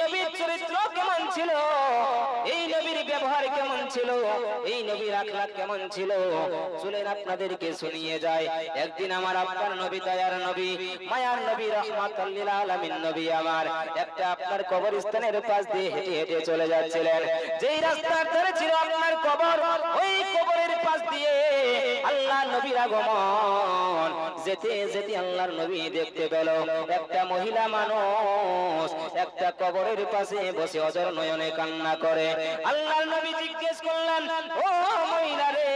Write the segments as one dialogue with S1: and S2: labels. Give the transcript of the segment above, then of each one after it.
S1: নবীর চরিত্র কেমন ছিল, এই নবীর ব্যবহার কেমন ছিল, এই নবীর আখলাক কেমন ছিল, চলেন আপনাদেরকে শুনিয়ে যায়। একদিন আমার আপনার নবী, দয়ার নবী, মায়ার নবী, রাহমাতুল লিল আলামিন নবী আমার একটা আপনার কবরস্থানের পাশ দিয়ে হেঁটে হেঁটে চলে যাচ্ছিলেন। যেই রাস্তার ধারে ছিল আপনার কবর, ওই কবরের পাশ দিয়ে আল্লাহর নবীর আগমন। যেতে যেতে আল্লাহর নবী দেখতে পেল একটা মহিলা মানুষ একটা কবরের পাশে বসে অজর নয়নে কান্না করে। আল্লাহর নবী জিজ্ঞেস করলেন, ও মহিলা রে,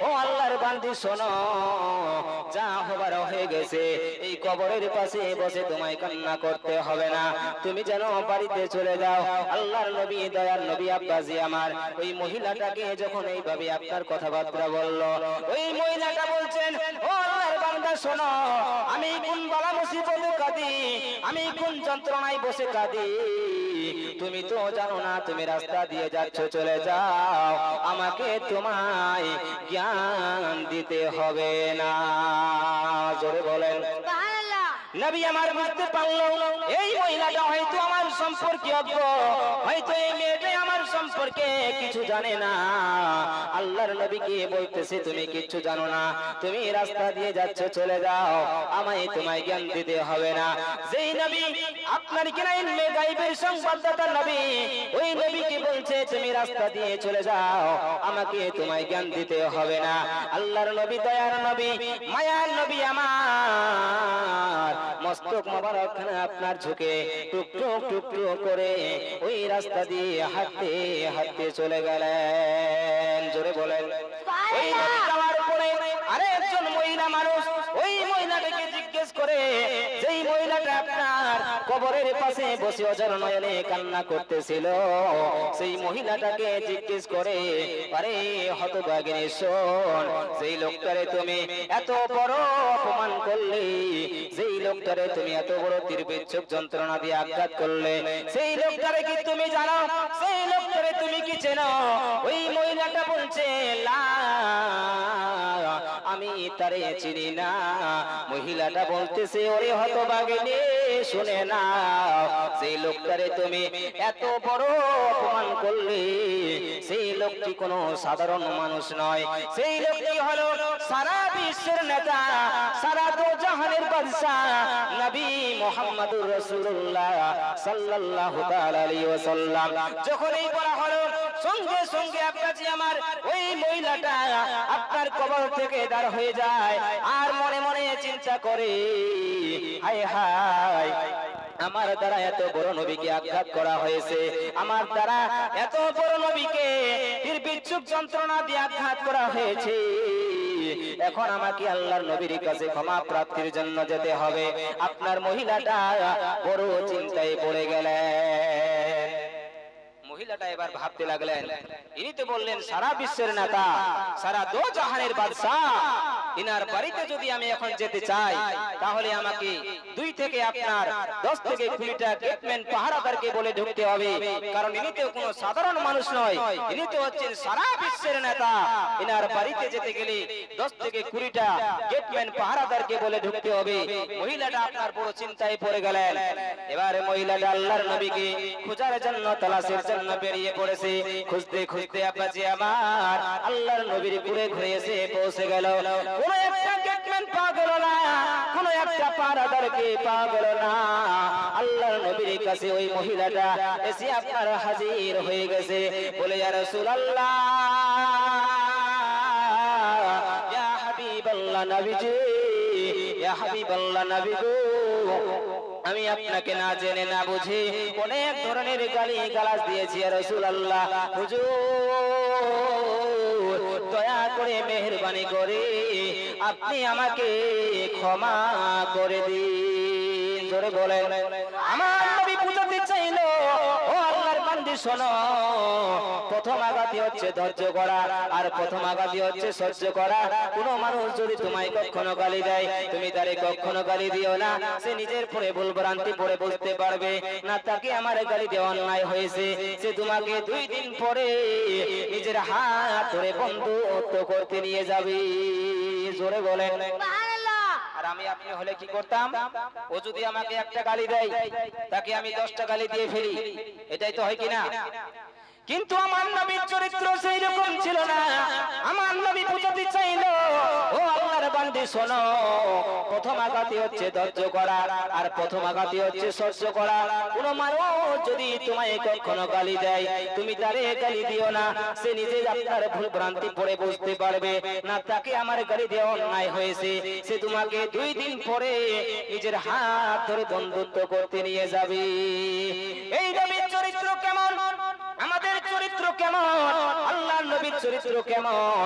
S1: ও আল্লাহর বান্দি শোনো, যা হবার হয়ে গেছে, এই কবরের পাশে বসে তোমায় কান্না করতে হবে না, তুমি যেন বাড়িতে চলে যাও। আল্লাহর নবী, দয়ার নবী আব্বাজি আমার ওই মহিলাটাকে যখন এইভাবে আপনার কথাবার্তা বলল, ওই মহিলাটা বলছেন, ও আল্লাহর বান্দা শোনো, আমি কোন বালা মুসিবতে কাঁদি, আমি কোন যন্ত্রণায় বসে কাঁদি, তুমি তো জানো না, তুমি রাস্তা দিয়ে যাচ্ছ, চলে যাও, আমাকে তোমায় জ্ঞান দিতে হবে না। জোরে বলেন সুবহানাল্লাহ। নবী আমার বুঝতে পারলো এই মহিলাটা হয়তো আমার সম্পর্কে অজ্ঞ, হয়তো এই মেয়েটা আমার সম্পর্কে কিছু জানে না। আল্লাহর নবীকে বলতেছে, তুমি কিচ্ছু জানো না, তুমি রাস্তা দিয়ে যাচ্ছ, চলে যাও, আমায় তোমায় জ্ঞান দিতে হবে না। যেই নবী আপনার কিনা ইলমে গায়বের সংবাদদাতা নবী, ওই নবীকে বলছে তুমি রাস্তা দিয়ে চলে যাও, আমাকে তোমায় জ্ঞান দিতে হবে না। আল্লাহর নবী, দয়ার নবী, মায়ার নবী আমার মস্তক মোবারকখানা আপনার ঝুঁকে টুকটুক টুকটুক করে ওই রাস্তা দিয়ে হাঁটতে হাঁটতে চলে গেলেন। জোরে বলেন ওই নবী যাওয়ার পরে আরেকজন মহিলা মানুষ ওই মহিলাটাকে জিজ্ঞেস করে, যেই মহিলাটা আপনার কবরের পাশে বসে অজর নয়নে কান্না করতেছিল, সেই মহিলাটাকে জিজ্ঞেস করে, আরে হতভাগিনী শোন, যেই লোকটারে তুমি এত বড় অপমান করলে, যেই লোকটারে তুমি এত বড় তীরবিচ্ছুক যন্ত্রণা দিয়ে আঘাত করলে, সেই লোকটারে কি তুমি জানো, সেই লোকটারে তুমি কি চেনো? ওই মহিলাটা বলছে, লা, আমি তারে চিনি না। মহিলাটা বলতেছে, ওরে হতভাগিনী শুনে না, সেই লোকটারে তুমি এত বড় অপমান করলে, সেই লোকটি কোনো সাধারণ মানুষ নয়, সেই লোকটি হলো সারা বিশ্বের নেতা, সারা দো জাহানের বাদশা, নবী মুহাম্মদুর রাসূলুল্লাহ সাল্লাল্লাহু তাআলা আলাইহি ওয়াসাল্লাম। যখন এই বলা হলো, সঙ্গে সঙ্গে আপনাজি আমার ওই মহিলাটা আপনার কবর থেকে দাঁড় হয়ে যায়, আর মনে মনে চিন্তা করে, হায় হায়, আমার দ্বারা এত বড় নবীকে আঘাত করা হয়েছে, আমার দ্বারা এত বড় নবীকে তীরবিচ্ছুক যন্ত্রণা দিয়ে আঘাত করা হয়েছে, এখন আমাকে আল্লাহর নবীর কাছে ক্ষমা প্রাপ্তির জন্য যেতে হবে। আপনার মহিলাটা বড় চিন্তায় পড়ে গেলেন। মহিলাটা এবার ভাবতে লাগলেন, ইনি তো বললেন সারা বিশ্বের নেতা, সারা দো জাহানের বাদশা, ইনার বাড়িতে যদি আমি এখন যেতে চাই, তাহলে আমাকে 2 থেকে আপনার 10 থেকে 20টা গেটম্যান পাহারাদারকে বলে ঢুকতে হবে, কারণ ইনি তো কোনো সাধারণ মানুষ নয়, ইনি তো হচ্ছেন সারা বিশ্বের নেতা। ইনার বাড়িতে যেতে গেলে 10 থেকে 20টা গেটম্যান পাহারাদারকে বলে ঢুকতে হবে। মহিলাটা আপনার বড় চিন্তায় পড়ে গেলেন। এবারে মহিলাটা আল্লাহর নবীকে খোঁজার জন্য, তালাশের জন্য বেরিয়ে পড়েছে। খুঁজতে খুঁজতে আব্বাজি আমার আল্লাহর নবীর ঘুরে ঘুরে এসে পৌঁছে গেল। কোনো একটা গেটম্যান পাওয়া গেল না, কোনো একটা পাহারাদারকে পাওয়া গেল না। আল্লাহর নবীর কাছে ওই মহিলাটা এসে আপনার হাজির হয়ে গেছে, বলে, ইয়া রাসূলুল্লাহ, ইয়া হাবিবাল্লাহ নবীজি, ইয়া হাবিবাল্লাহ নবী গো, আমি আপনাকে না জেনে না বুঝে অনেক ধরনের গালি গালাজ দিয়েছি, ইয়া রাসূলুল্লাহ, হুজুর দয়া করে মেহেরবানি করে আপনি আমাকে ক্ষমা করে দিন। জোরে বলেন। আমার নবী বুঝাতে চাইলো, ও আল্লাহর বান্দি শোনো, প্রথম আঘাতই হচ্ছে ধৈর্য করা, আর প্রথম আঘাতই হচ্ছে সহ্য করা। কোন মানুষ যদি তোমায় কখনো গালি দেয়, তুমি তারে কখনো গালি দিও না, সে নিজের পরে ভুল ভ্রান্তি পরে বুঝতে পারবে না তাকে আমার গালি দেওয়া অন্যায় হয়েছে, সে তোমাকে 2 দিন পরে নিজের হাত ধরে বন্ধুত্ব করতে নিয়ে যাবে। জোরে বলেন সুবহানাল্লাহ। আর আমি আপনি হলে কি করতাম? ও যদি আমাকে একটা গালি দেয়, তাকে আমি 10টা গালি দিয়ে ফেলি, এটাই তো হয় কিনা? কিন্তু আমার নবীর চরিত্র সেই রকম ছিল না। আমার নবী বুঝাতে চাইলো, ও আল্লাহর বান্দী শোনো, প্রথম আঘাতই হচ্ছে ধৈর্য করা, আর প্রথম আঘাতই হচ্ছে সহ্য করা। কোন মানুষ যদি তোমায় কখনো গালি দেয়, তুমি তারে গালি দিও না। সে নিজে আপনার ভুল ভ্রান্তি পড়ে বুঝতে পারবে না তাকে আমার গালি দেওয়া অন্যায় হয়েছে। সে তোমাকে 2 দিন পরে নিজের হাত ধরে বন্ধুত্ব করতে নিয়ে যাবে। এই নবীর চরিত্র কেমন? আমাদের চরিত্র কেমন? আল্লাহর নবীর চরিত্র কেমন?